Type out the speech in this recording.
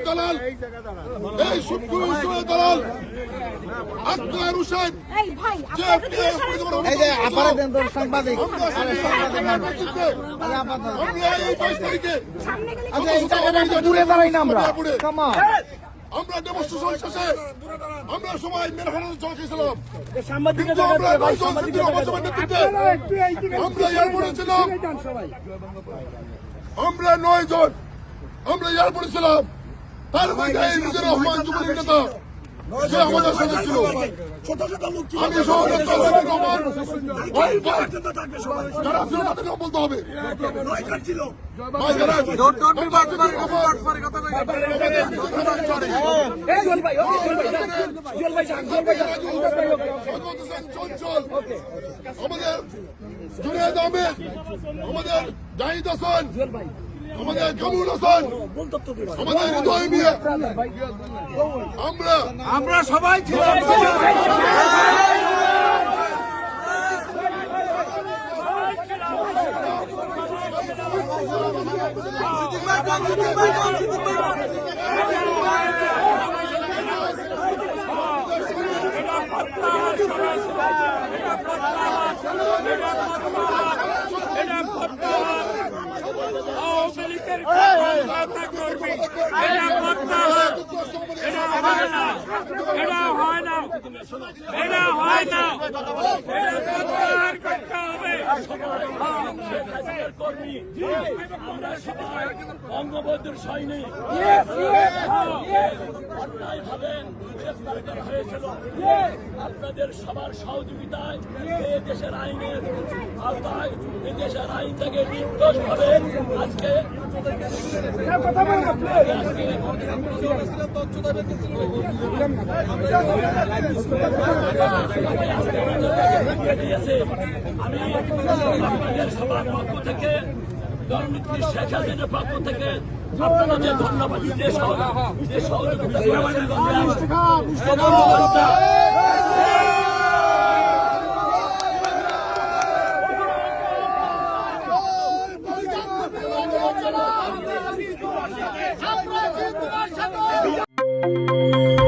দালাল এই সুপ্রিম দালাল আক্তার হোসেন সাংবাদিক আমরা ডেমনস্ট্রেশন শেষে আমরা সবাই মেরহানের চলছিলাম আমরা এয়ারপোর্টে ছিলাম আমরা 9 জন আমরা এয়ারপোর্টে ছিলাম তার মধ্যে মুজিবুর রহমান যুবলীগ নেতা যে আমাদের সাথে ছিল আমি সহ যারা ছিল তাদেরকে বলতে হবে আমাদের জুনায়েদ আহমেদ আমাদের জাহিদ হাসান আমাদের কামরুল হাসান আমাদের হৃদয় মিয়া আমরা সবাই ছিলাম। বঙ্গবন্ধুর সৈনিক হয়েছিল আপনাদের সবার সহযোগিতায় এই দেশের আইনের আওতায় এই দেশের আইন থেকে নির্দোষ ভাবে আজকে আমি আপনাদের সবার পক্ষ থেকে দলনেত্রী শেখ হাসিনার পক্ষ থেকে আপনাদের ধন্যবাদ যে সহযোগিতা আমরা